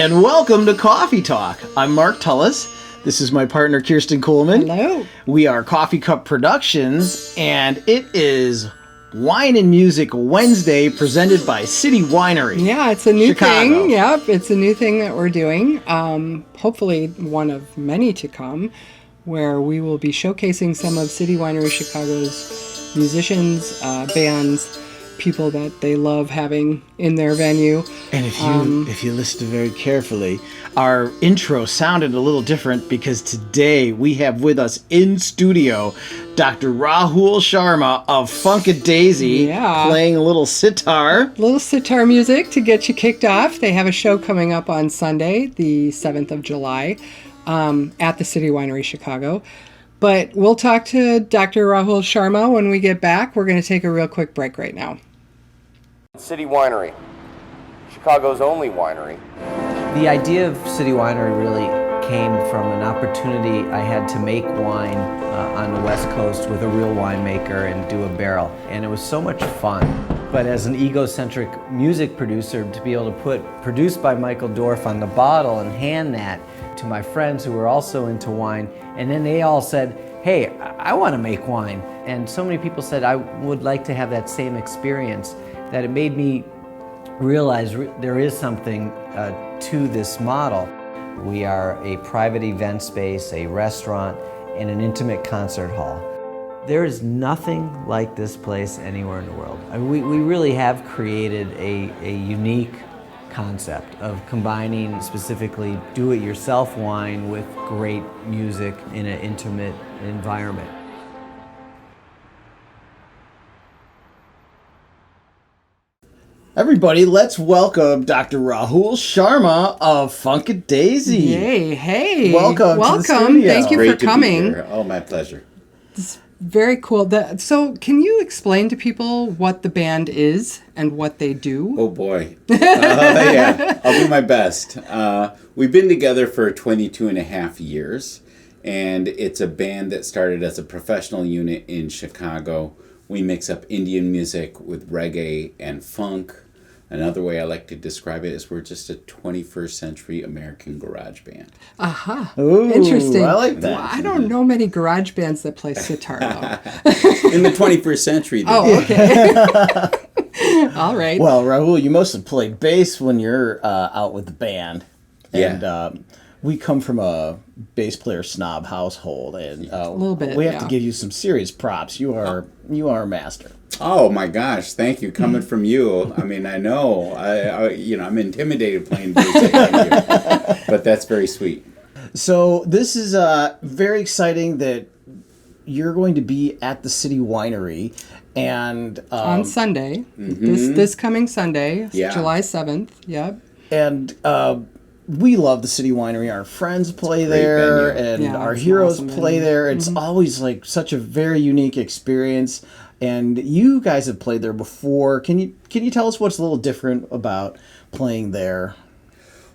and welcome to Coffee Talk. I'm Mark Tullis. This is my partner, Kirsten Kuhlman. Hello. We are Coffee Cup Productions, and it is Wine and Music Wednesday presented by City Winery. Yeah, it's a new Chicago. thing. Yep, it's a new thing that we're doing. Hopefully one of many to come, where we will be showcasing some of City Winery Chicago's musicians, bands, people that they love having in their venue. And if you listen very carefully, our intro sounded a little different because today we have with us in studio Dr. Rahul Sharma of Funkadesi, playing a little sitar. Little sitar music to get you kicked off. They have a show coming up on Sunday, the 7th of July, at the City Winery Chicago. But we'll talk to Dr. Rahul Sharma when we get back. We're going to take a real quick break right now. City Winery, Chicago's only winery. The idea of City Winery really came from an opportunity I had to make wine on the West Coast with a real winemaker and do a barrel. And it was so much fun. But as an egocentric music producer, to be able to put "Produced by Michael Dorff" on the bottle and hand that to my friends who were also into wine, and then they all said, "Hey, I want to make wine." And so many people said I would like to have that same experience, that it made me realize there is something to this model. We are a private event space, a restaurant, and an intimate concert hall. There is nothing like this place anywhere in the world. I mean, we really have created a unique concept of combining specifically do-it-yourself wine with great music in an intimate environment. Everybody, let's welcome Dr. Rahul Sharma of Funkadesi. Yay, hey. Welcome to the studio. Thank you Great for coming. To be here. Oh, my pleasure. It's very cool. So can you explain to people what the band is and what they do? Oh, boy. Yeah, I'll do my best. We've been together for 22 and a half years, and it's a band that started as a professional unit in Chicago. We mix up Indian music with reggae and funk. Another way I like to describe it is we're just a 21st century American garage band. Aha. Ooh, Interesting. I like that. Well, I don't know many garage bands that play sitar, though. In the 21st century, they Oh, okay. All right. Well, Rahul, you must have played bass when you're out with the band. Yeah. And we come from a bass player snob household, and a little bit, we have to give you some serious props. You are a master. Oh my gosh! Thank you. Coming from you, I mean, I know, I'm intimidated playing bass from you, but that's very sweet. So this is very exciting that you're going to be at the City Winery, and on Sunday, this coming Sunday, July 7th. Yep. And we love the City Winery. Our friends play there, and our heroes play there. It's always like such a very unique experience. And you guys have played there before. Can you tell us what's a little different about playing there?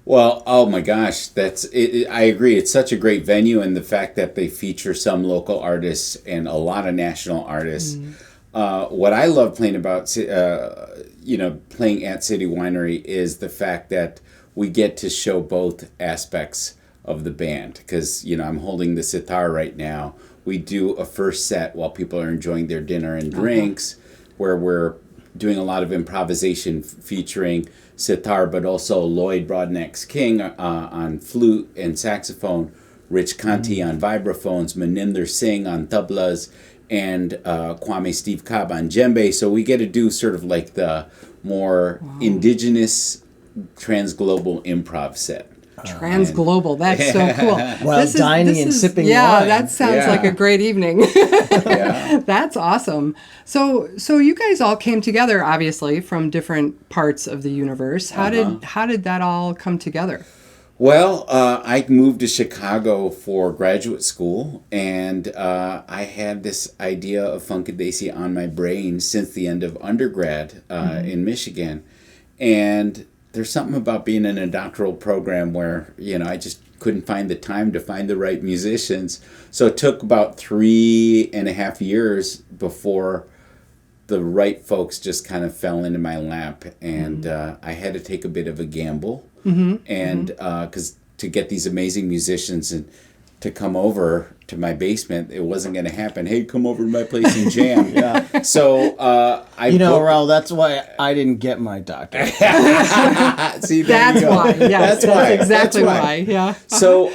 Well, oh my gosh, that's it. I agree. It's such a great venue, and the fact that they feature some local artists and a lot of national artists. What I love playing about, playing at City Winery is the fact that we get to show both aspects of the band. Because I'm holding the sitar right now. We do a first set while people are enjoying their dinner and drinks, where we're doing a lot of improvisation featuring sitar, but also Lloyd Broadnax King on flute and saxophone, Rich Conti on vibraphones, Maninder Singh on tablas, and Kwame Steve Cobb on djembe. So we get to do sort of like the more indigenous transglobal improv set. Transglobal, that's so cool. While dining and sipping wine. Yeah, that sounds like a great evening. That's awesome. So you guys all came together, obviously, from different parts of the universe. How did that all come together? Well, I moved to Chicago for graduate school, and I had this idea of Funkadesi on my brain since the end of undergrad in Michigan. And there's something about being in a doctoral program where, I just couldn't find the time to find the right musicians. So it took about 3.5 years before the right folks just kind of fell into my lap. And I had to take a bit of a gamble. and because to get these amazing musicians and to come over to my basement, it wasn't going to happen. Hey, come over to my place and jam. So Rahul, that's why I didn't get my doctorate. See, that's why. Yes, that's exactly why. Yeah. So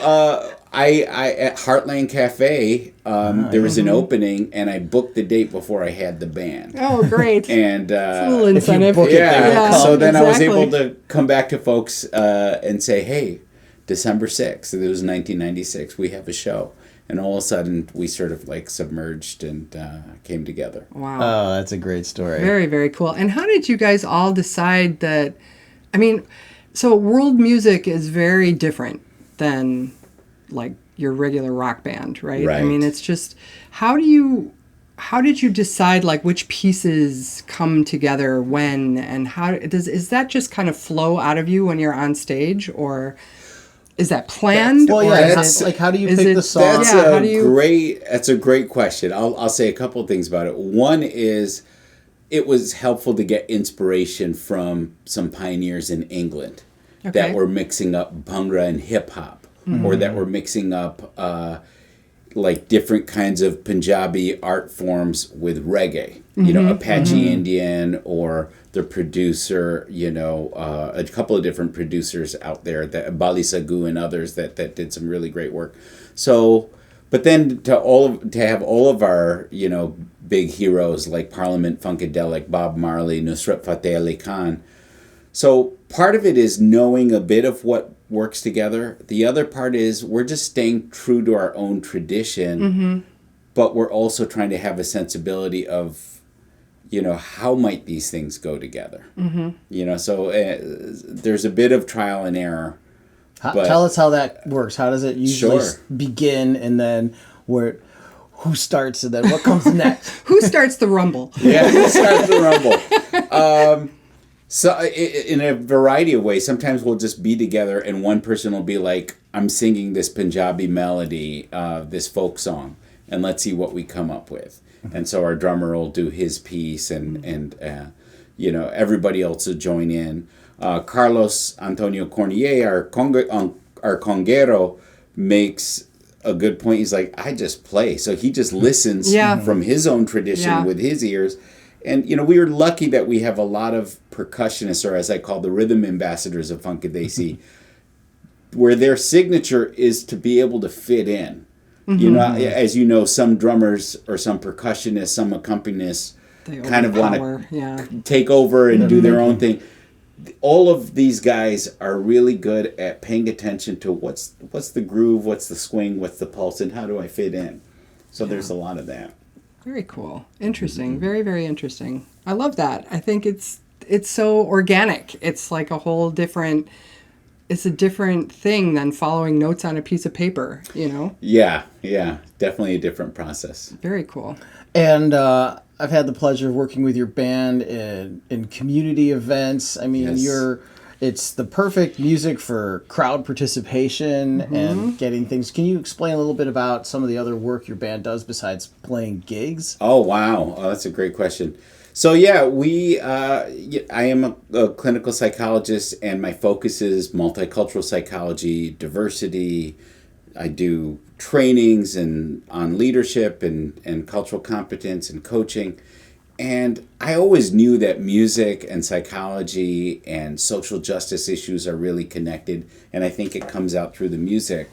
I at Heartland Cafe, there was an opening, and I booked the date before I had the band. Oh, great! And a little incentive. So then I was able to come back to folks and say, hey, December 6th, it was 1996, we have a show. And all of a sudden, we sort of like submerged and came together. Wow. Oh, that's a great story. Very, very cool. And how did you guys all decide that, I mean, so world music is very different than like your regular rock band, right? Right. I mean, it's just, how did you decide like which pieces come together when, and is that just kind of flow out of you when you're on stage, or is that planned? How do you pick the song? That's a great question. I'll say a couple of things about it. One is it was helpful to get inspiration from some pioneers in England that were mixing up bhangra and hip hop, or that were mixing up like different kinds of Punjabi art forms with reggae. Apache Indian, or the producer, a couple of different producers out there, that Bali Sagu and others that did some really great work. So, but then to have all of our, big heroes like Parliament Funkadelic, Bob Marley, Nusrat Fateh Ali Khan. So part of it is knowing a bit of what works together. The other part is we're just staying true to our own tradition, but we're also trying to have a sensibility of, how might these things go together? So there's a bit of trial and error. Tell us how that works. How does it usually begin, and then who starts, and then what comes next? Who starts the rumble? Yeah, who starts the rumble? So in a variety of ways, sometimes we'll just be together and one person will be like, I'm singing this Punjabi melody, this folk song, and let's see what we come up with. And so our drummer will do his piece, and everybody else will join in. Carlos Antonio Cornier, our conguero, makes a good point. He's like, I just play. So he just listens from his own tradition with his ears. And, we were lucky that we have a lot of percussionists, or as I call the rhythm ambassadors of Funkadesi, where their signature is to be able to fit in. As you know, some drummers or some percussionists, some accompanists kind of want to take over and do their own thing. All of these guys are really good at paying attention to what's the groove, what's the swing, what's the pulse, and how do I fit in. So there's a lot of that. Very cool. Interesting. Very, very interesting. I love that. I think it's so organic. It's like it's a different thing than following notes on a piece of paper, Yeah, definitely a different process. Very cool. And I've had the pleasure of working with your band in community events. I mean, it's the perfect music for crowd participation and getting things. Can you explain a little bit about some of the other work your band does besides playing gigs? Oh, wow. Oh, that's a great question. So I am a clinical psychologist, and my focus is multicultural psychology, diversity. I do trainings on leadership and cultural competence and coaching. And I always knew that music and psychology and social justice issues are really connected, and I think it comes out through the music.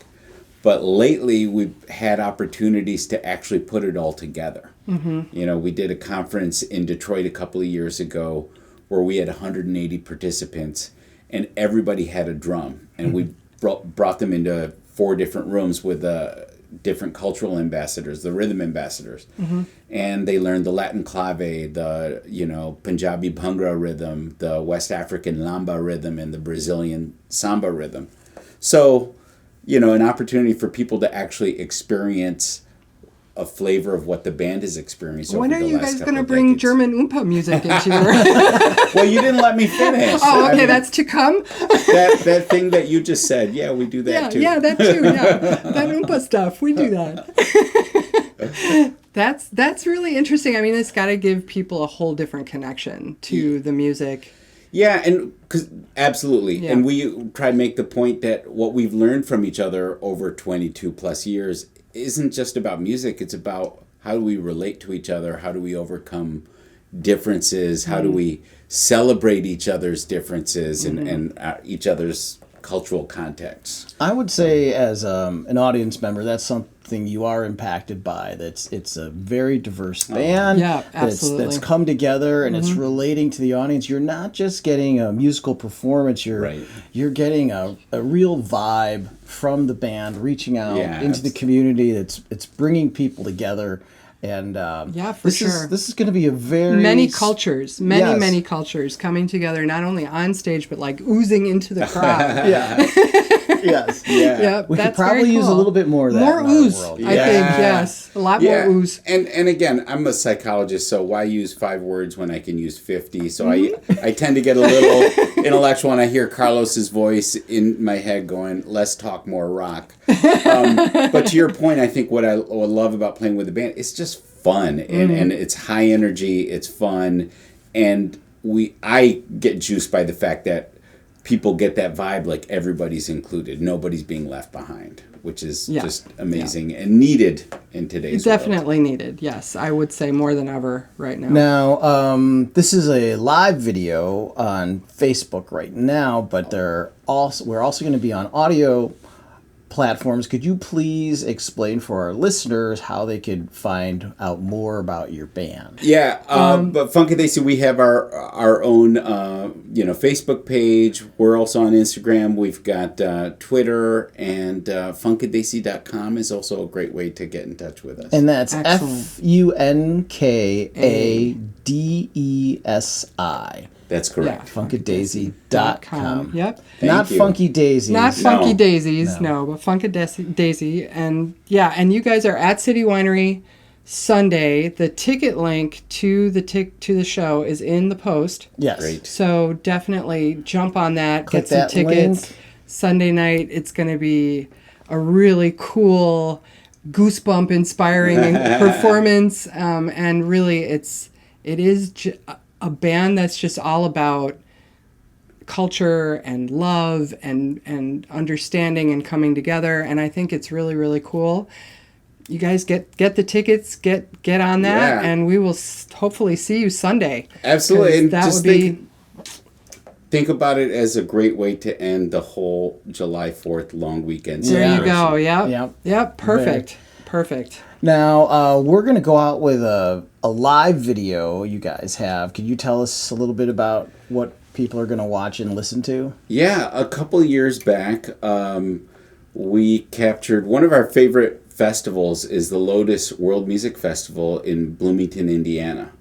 But lately, we've had opportunities to actually put it all together. We did a conference in Detroit a couple of years ago where we had 180 participants, and everybody had a drum. And we brought them into 4 different rooms with different cultural ambassadors, the rhythm ambassadors. And they learned the Latin clave, the Punjabi bhangra rhythm, the West African lamba rhythm, and the Brazilian samba rhythm. So, an opportunity for people to actually experience a flavor of what the band has experienced over the last couple of decades. When are you guys going to bring German Oompa music into your... Well, you didn't let me finish. Oh, okay, that's to come? that thing that you just said, we do that too. Yeah, that too, That Oompa stuff, we do that. That's really interesting. I mean, it's got to give people a whole different connection to the music. Yeah, and absolutely. Yeah. And we try to make the point that what we've learned from each other over 22 plus years isn't just about music. It's about how do we relate to each other? How do we overcome differences? How do we celebrate each other's differences and each other's cultural contexts? I would say, as an audience member, that's something you are impacted by. It's a very diverse band. Yeah, absolutely. That's come together and it's relating to the audience. You're not just getting a musical performance. You're getting a real vibe from the band, reaching out into the community. It's bringing people together. And this is going to be a very many cultures coming together, not only on stage but like oozing into the crowd. Yes. Yeah. We could probably use a little bit more of that. More in ooze, our world. I think. Yes, a lot more ooze. And again, I'm a psychologist, so why use 5 words when I can use 50? So I tend to get a little intellectual, and I hear Carlos's voice in my head going, "Less talk, more rock." But to your point, I think what I love about playing with the band, it's just fun, and it's high energy, it's fun, and I get juiced by the fact that people get that vibe, like everybody's included, nobody's being left behind, which is just amazing and needed in today's world. Definitely needed. Yes, I would say more than ever right now. Now, this is a live video on Facebook right now, but we're also going to be on audio platforms. Could you please explain for our listeners how they could find out more about your band? Yeah, but Funkadesi, we have our own Facebook page. We're also on Instagram. We've got Twitter, and Funkadesi.com is also a great way to get in touch with us. And that's Excellent. Funkadesi. That's correct. Funkadesi.com. Yep. Not Funky Daisies. Not Funky No. Daisies, no, but Funkadesi. And and you guys are at City Winery Sunday. The ticket link to the show is in the post. Yes. Great. So definitely jump on that, Click get some that tickets. link. Sunday night, it's going to be a really cool, goosebump inspiring performance. And really, it is a band that's just all about culture and love and understanding and coming together. And I think it's really, really cool. You guys get the tickets, get on that, and we will hopefully see you Sunday. Absolutely. And that just would be... think about it as a great way to end the whole July 4th long weekend. There you go. Yep. Yep. Perfect. Perfect. Now, we're going to go out with a live video you guys have. Can you tell us a little bit about what people are going to watch and listen to? Yeah, a couple years back, we captured one of our favorite festivals is the Lotus World Music Festival in Bloomington, Indiana.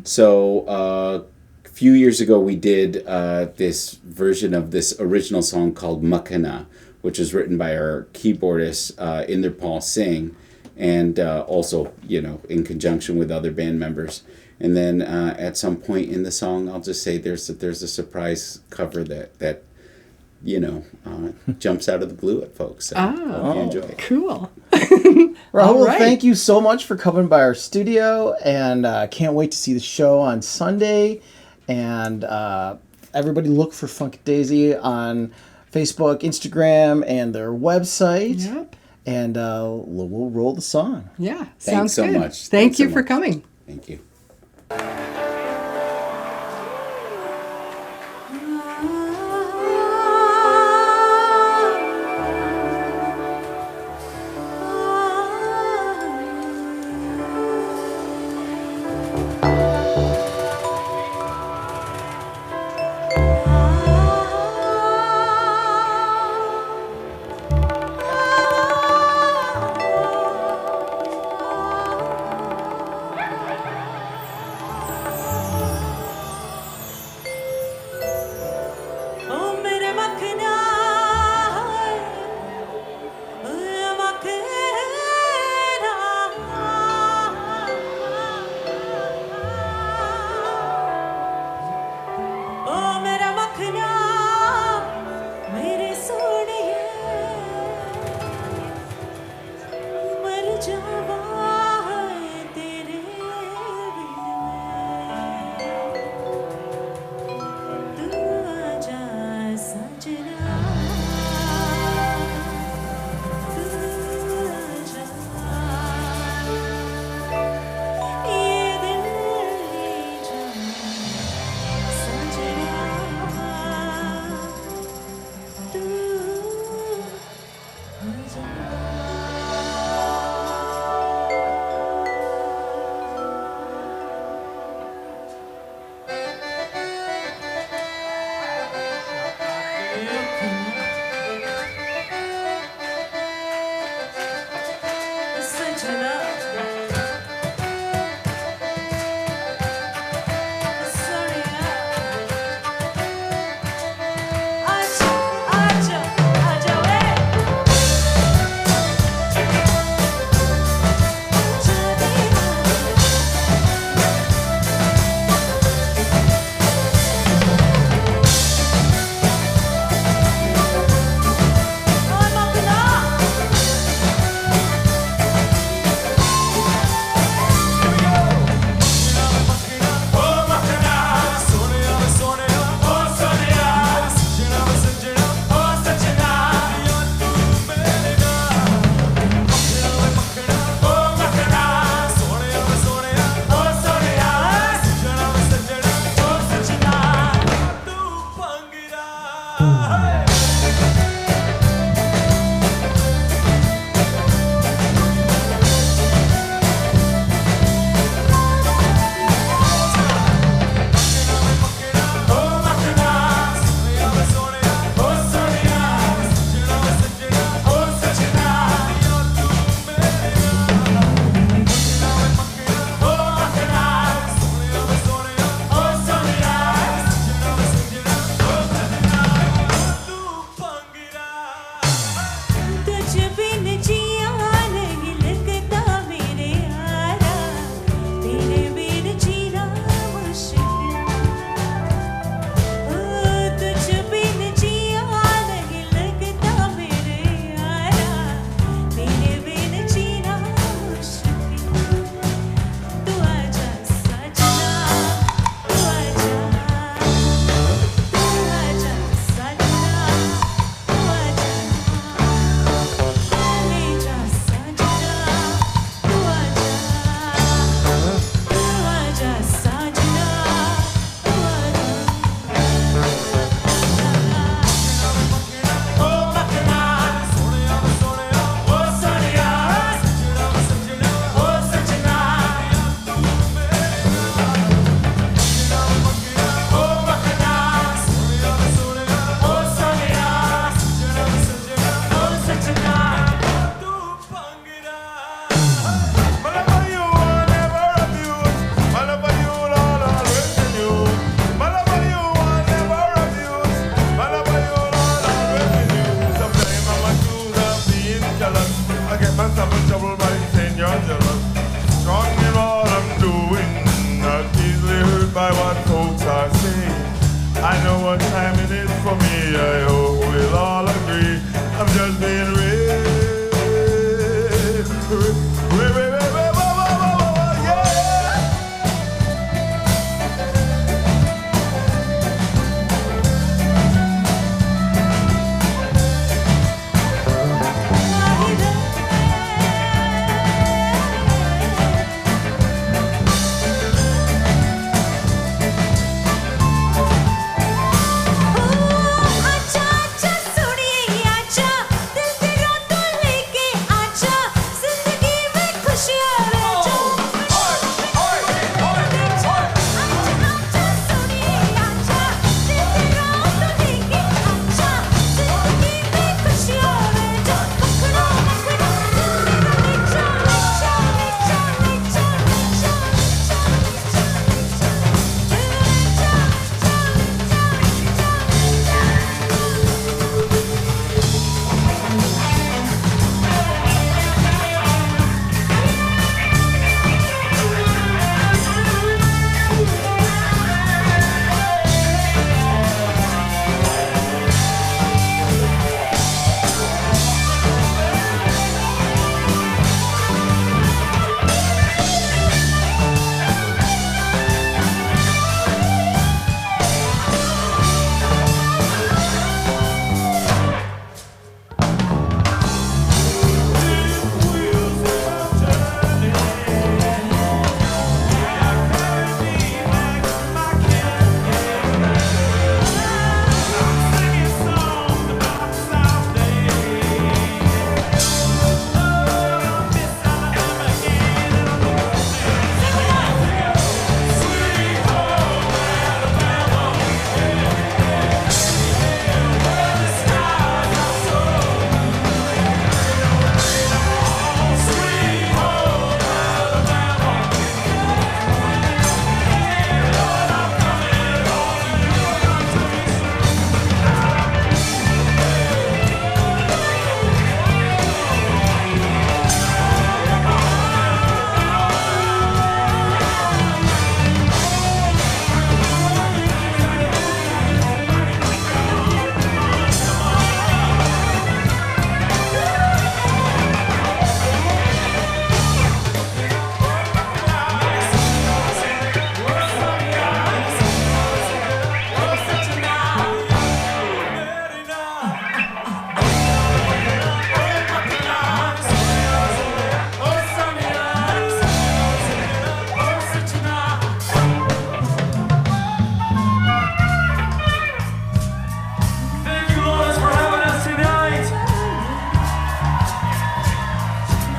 So a few years ago, we did this version of this original song called Makana, which was written by our keyboardist, Inder Paul Singh, and also, in conjunction with other band members. And then at some point in the song, I'll just say there's a surprise cover that jumps out of the blue at folks. So hope you enjoy it. Cool. Rahul, right. thank you so much for coming by our studio, and can't wait to see the show on Sunday. And everybody look for Funkadesi on Facebook, Instagram, and their website. Yep. And we'll roll the song. Yeah. Thanks Sounds so good. much. Thank Thanks you so for much. coming. Thank you.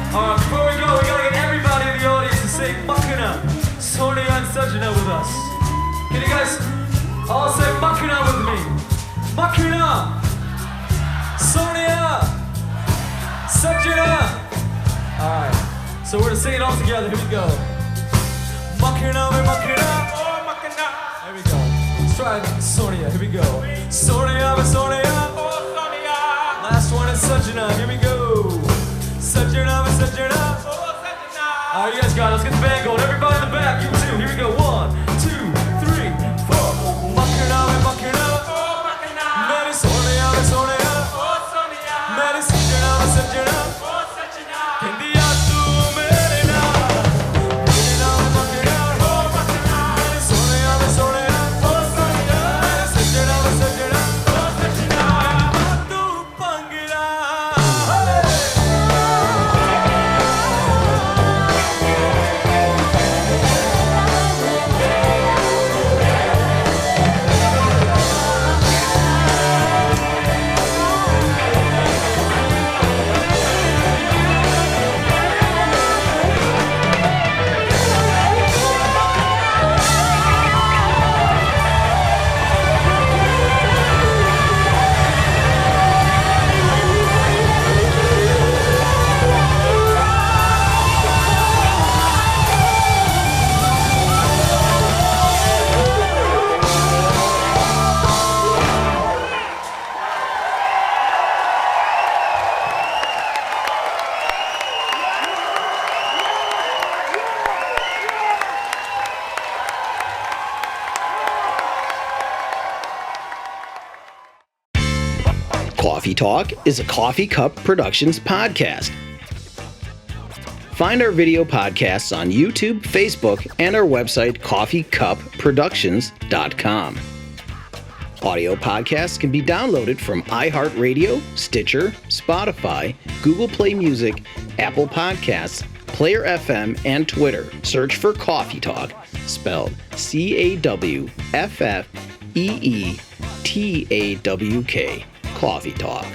Before we go, we gotta get everybody in the audience to say Makana, Sonia and Sajana with us. Can you guys all say Makana with me? Makana, Sonia, Sajana. Alright, so we're gonna sing it all together. Here we go. Makana, Makana, oh Makana. There we go. Let's try it, Sonia. Here we go. Sonia, Sonia, oh Sonia. Last one is Sajana. Here we go. Sajana, Sajana, oh Sajana. Alright, you guys got it. Let's get the band going. Everybody in the back, you too. Here we go. 1, 2, 3, 4. Makana, Makana, oh Makana. Meri Sonia, Sonia, oh Sonia. Meri Sajana, Sajana, oh Sajana. Kendi tu mere na, Makana, Makana, oh Makana. Meri Sonia, Sonia, oh Sonia. Meri Sajana, Sajana, oh Sajana. Tu pangira. Coffee Talk is a Coffee Cup Productions podcast. Find our video podcasts on YouTube, Facebook, and our website, coffeecupproductions.com. Audio podcasts can be downloaded from iHeartRadio, Stitcher, Spotify, Google Play Music, Apple Podcasts, Player FM, and Twitter. Search for Coffee Talk, spelled CAWFFEETAWK. Coffee Talk.